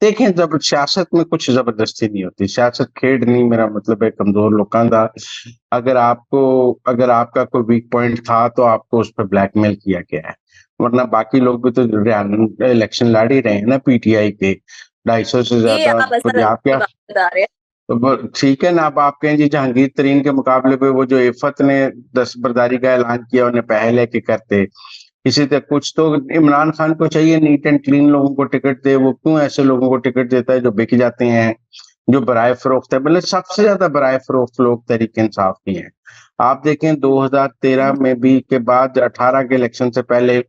देखें, जब सियासत में कुछ ज़बरदस्ती नहीं होती, सियासत खेड नहीं, मेरा मतलब है कमज़ोर लोकां दा। अगर आपका कोई वीक पॉइंट था, तो आपको उस पे ब्लैकमेल किया गया है। वरना बाकी लोग भी तो इलेक्शन लड़ ही रहे हैं ना पीटीआई के, 250 से ये ज़्यादा आप असद पंजाब की के। बात बता रहे हैं। तो ठीक है ना, अब आप कहें जी जहांगीर तरीन के मुकाबले पे वो जो इफ़त ने दस्तबरदारी का ऐलान किया, उन्हें पहले लेके करते। इसी तरह कुछ तो इमरान खान को चाहिए नीट एंड क्लीन लोगों को टिकट दे, वो क्यों ऐसे लोगों को टिकट देता है जो बिक जाते हैं, जो बराए फरोख्त है। मतलब सबसे ज्यादा बराए फरोख्त लोग तहरीक इंसाफ की हैं। आप देखें 2013 में भी के बाद 18 के इलेक्शन से पहले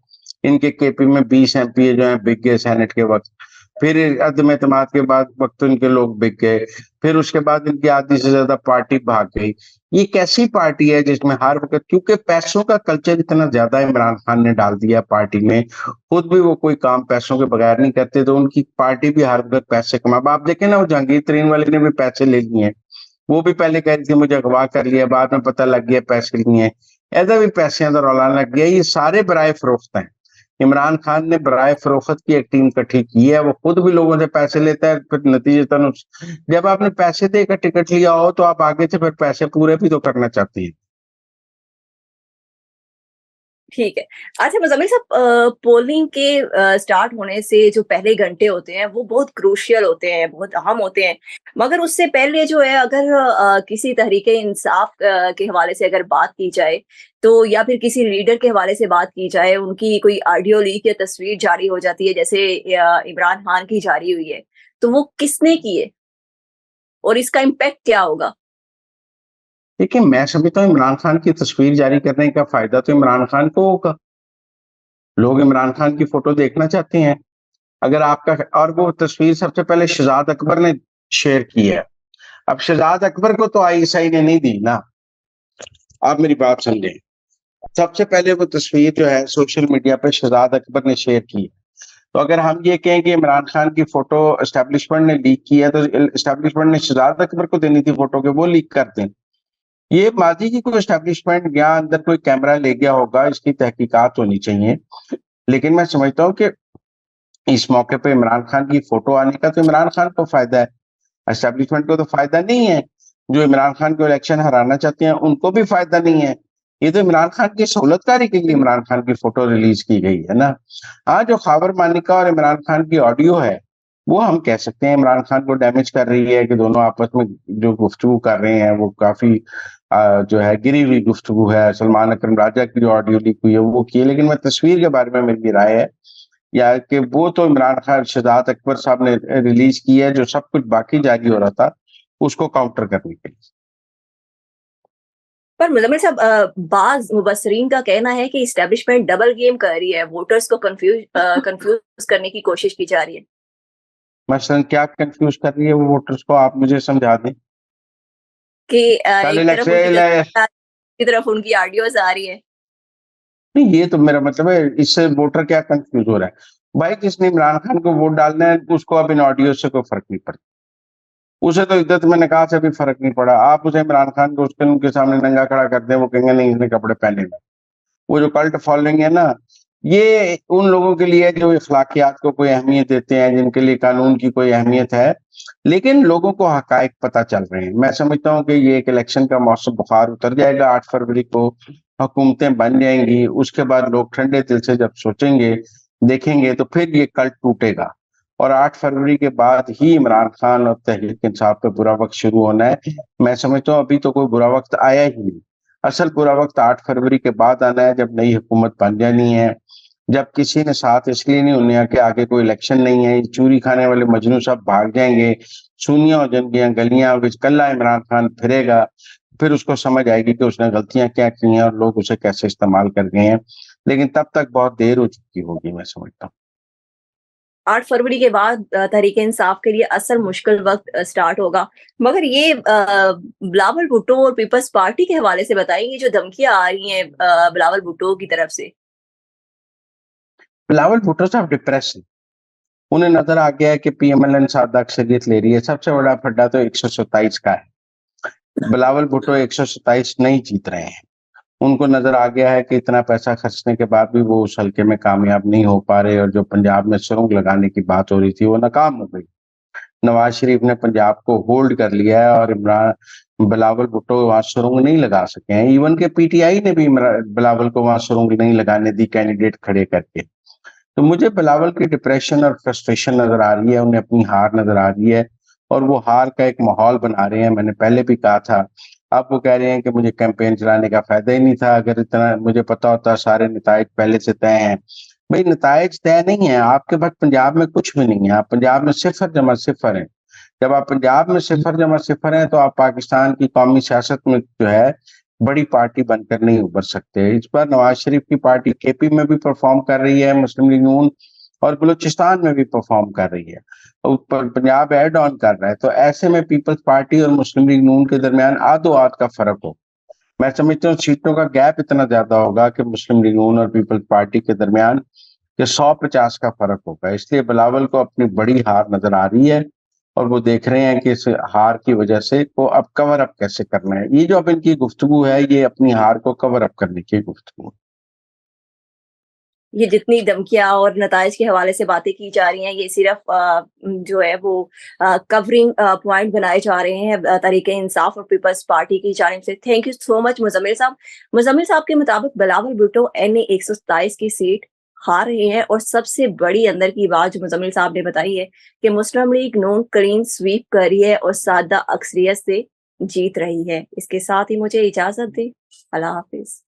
इनके केपी में 20 एमपी जो है बिक गए सेनेट के वक्त। फिर अदम एतमाद के बाद वक्त इनके लोग बिक गए। फिर उसके बाद इनकी आधी से ज्यादा पार्टी भाग गई। ये कैसी पार्टी है जिसमें हर वक्त, क्योंकि पैसों का कल्चर इतना ज्यादा इमरान खान ने डाल दिया पार्टी में, खुद भी वो कोई काम पैसों के बगैर नहीं करते, तो उनकी पार्टी भी हर वक्त पैसे कमा। अब आप देखें ना, वो जहांगीर तरीन वाले ने भी पैसे ले लिए हैं। वो भी पहले कह रही थी मुझे अगवा कर लिया, बाद में पता लग गया पैसे लिए हैं। ऐसा भी पैसे का रौला लग गया। ये सारे बराए फरोख्त हैं। इमरान खान ने बराए फरोख्त की एक टीम इकट्ठी की है, वो खुद भी लोगों से पैसे लेता है, फिर नतीजतन जब आपने पैसे देकर टिकट लिया हो, तो आप आगे से फिर पैसे पूरे भी तो करना चाहती है। ठीक है। अच्छा मुज़म्मिल साहब, पोलिंग के स्टार्ट होने से जो पहले घंटे होते हैं वो बहुत क्रूशियल होते हैं, बहुत अहम होते हैं। मगर उससे पहले जो है अगर किसी तहरीक-ए-इंसाफ के हवाले से अगर बात की जाए, तो या फिर किसी लीडर के हवाले से बात की जाए, उनकी कोई ऑडियो लीक या तस्वीर जारी हो जाती है जैसे इमरान खान की जारी हुई है, तो वो किसने की है? और इसका इम्पैक्ट क्या होगा? देखिए, मैं समझता हूँ इमरान खान की तस्वीर जारी करने का फायदा तो इमरान खान को होगा। लोग इमरान खान की फोटो देखना चाहते हैं। अगर आपका, और वो तस्वीर सबसे पहले शहजाद अकबर ने शेयर की है। अब शहजाद अकबर को तो आईएसआई ने नहीं दी ना, आप मेरी बात समझें। सबसे पहले वो तस्वीर जो है सोशल मीडिया पे शहजाद अकबर ने शेयर की है। तो अगर हम ये कहें कि इमरान खान की फोटो एस्टेब्लिशमेंट ने लीक की है, तो एस्टेब्लिशमेंट ने शहजाद अकबर को देनी थी फोटो के, वो लीक कर दें। ये माजी की कोई एस्टेब्लिशमेंट या अंदर कोई कैमरा ले गया होगा, इसकी तहकीकात होनी चाहिए। लेकिन मैं समझता हूँ कि इस मौके पे इमरान खान की फोटो आने का तो इमरान खान को फायदा है, एस्टेब्लिशमेंट को तो फायदा नहीं है। जो इमरान खान को इलेक्शन हराना चाहते हैं उनको भी फायदा नहीं है। ये तो इमरान खान की सहूलतकारी के लिए इमरान खान की फोटो रिलीज की गई है ना। हाँ, जो खबर मानिका और इमरान खान की ऑडियो है, वो हम कह सकते हैं इमरान खान को डैमेज कर रही है, कि दोनों आपस में जो गुफ्तगू कर रहे हैं वो काफी जो है गिरी हुई गुफ्तगू है। सलमान अकरम राजा की जो ऑडियो लीक हुई है वो की है। लेकिन मैं तस्वीर के बारे में मेरी राय है या कि वो तो इमरान खान शहजाद अकबर साहब ने रिलीज की है, जो सब कुछ बाकी जारी हो रहा था उसको काउंटर करने के लिए। पर मुज़म्मिल साहब, बाज़ मुबस्सिरीन का कहना है कि एस्टेब्लिशमेंट डबल गेम कर रही है, वोटर्स को कन्फ्यूज़ करने की कोशिश की जा रही है। मसलन क्या कंफ्यूज कर रही है वो वोटर्स को, आप मुझे समझा दें। कि कल एक तरफ उनकी इलेक्शन, तस्वीर दूसरी तरफ उनकी ऑडियोज़ आ रही है। नहीं, ये तो मेरा मतलब है, इससे वोटर क्या कंफ्यूज हो रहा है। भाई जिसने इमरान खान को वोट डालना है उसको अब इन ऑडियो से कोई फर्क नहीं पड़ता। उसे तो इज्जत में निकाह से भी फर्क नहीं पड़ा। आप उसे इमरान खान को उसके उनके सामने नंगा खड़ा कर दें, वो कहेंगे नहीं इसने कपड़े पहने हुए। वो जो कल्ट फॉलोइंग है ना, ये उन लोगों के लिए जो इखलाकियात को कोई अहमियत देते हैं, जिनके लिए कानून की कोई अहमियत है। लेकिन लोगों को हकायक पता चल रहे हैं। मैं समझता हूँ कि ये एक इलेक्शन का मौसम बुखार उतर जाएगा, 8 फरवरी को हुकूमतें बन जाएंगी। उसके बाद लोग ठंडे दिल से जब सोचेंगे, देखेंगे, तो फिर ये कल्ट टूटेगा। और 8 फरवरी के बाद ही इमरान खान और तहरीक इंसाफ पे बुरा वक्त शुरू होना है। मैं समझता हूँ अभी तो कोई बुरा वक्त आया ही नहीं। असल बुरा वक्त 8 फरवरी के बाद आना है, जब नई हुकूमत बन जानी है, जब किसी ने साथ इसलिए नहीं होने कि आगे कोई इलेक्शन नहीं है, चूरी खाने वाले मजनू सब भाग जाएंगे, सुनियां हो जाएंगी गलियां, विच कल्ला इमरान खान फिरेगा। फिर उसको समझ आएगी कि उसने गलतियां क्या की हैं और लोग उसे कैसे इस्तेमाल कर गए हैं। लेकिन तब तक बहुत देर हो चुकी होगी, मैं समझता हूँ। 8 फरवरी के बाद तहरीक-ए-इंसाफ के लिए असल मुश्किल वक़्त स्टार्ट होगा। मगर ये बिलावल भुट्टो और पीपल्स पार्टी के हवाले से बताइए, ये जो धमकियाँ आ रही हैं बिलावल भुट्टो की तरफ से। बिलावल भुट्टो साहब डिप्रेस हैं। उन्हें नजर आ गया है कि पीएमएलएन सादा अक्सरियत ले रही है। सबसे बड़ा फड्डा तो 127 का है। बिलावल भुट्टो 127 नहीं जीत रहे हैं। उनको नजर आ गया है कि इतना पैसा खर्चने के बाद भी वो उस हल्के में कामयाब नहीं हो पा रहे, और जो पंजाब में सुरंग लगाने की बात हो रही थी वो नाकाम हो गई। नवाज शरीफ ने पंजाब को होल्ड कर लिया है और बिलावल भुट्टो वहां सुरंग नहीं लगा सके हैं। इवन के पीटीआई ने भी बिलावल को वहां सुरंग नहीं लगाने दी कैंडिडेट खड़े करके। तो मुझे बिलावल की डिप्रेशन और फ्रस्ट्रेशन नजर आ रही है, उन्हें अपनी हार नजर आ रही है और वो हार का एक माहौल बना रहे हैं। मैंने पहले भी कहा था, अब वो कह रहे हैं कि मुझे कैंपेन चलाने का फायदा ही नहीं था, अगर इतना मुझे पता होता सारे नतायज पहले से तय हैं। भाई नतायज तय नहीं है, आपके पास पंजाब में कुछ भी नहीं है, आप पंजाब में सिफर जमा सिफर हैं। जब आप पंजाब में सिफर जमा सिफर हैं तो आप पाकिस्तान की कौमी सियासत में जो है बड़ी पार्टी बनकर नहीं उभर सकते। इस बार नवाज शरीफ की पार्टी केपी में भी परफॉर्म कर रही है, मुस्लिम लीग नून, और बलूचिस्तान में भी परफॉर्म कर रही है, ऊपर पंजाब एड ऑन कर रहा है। तो ऐसे में पीपल्स पार्टी और मुस्लिम लीग नून के दरमियान आधो आध का फर्क हो। मैं समझता हूँ सीटों का गैप इतना ज्यादा होगा कि मुस्लिम लीग नून और पीपल्स पार्टी के दरमियान कि 150 का फर्क होगा। इसलिए बिलावल को अपनी बड़ी हार नजर आ रही है और वो देख रहे हैं कि इस हार की वजह से को अब कवर अप कैसे करना है। ये जो अब इनकी गुफ्तगू है, ये अपनी हार को कवर अप करने की गुफ्तगू। ये जितनी धमकियाँ और नताइज के हवाले से बातें की जा रही हैं, ये सिर्फ जो है वो कवरिंग पॉइंट बनाए जा रहे हैं तहरीक-ए-इंसाफ और पीपल्स पार्टी की जानिब से। Thank you so much Muzammil साहब। मुज़म्मिल साहब के मुताबिक बिलावल भुट्टो एनए 127 की सीट हार रहे हैं और सबसे बड़ी अंदर की बात जो मुज़म्मिल साहब ने बताई है कि मुस्लिम लीग नून क्लीन स्वीप कर रही है और सादा अक्सरियत से जीत रही है। इसके साथ ही मुझे इजाज़त दें। अल्लाह हाफ़िज़।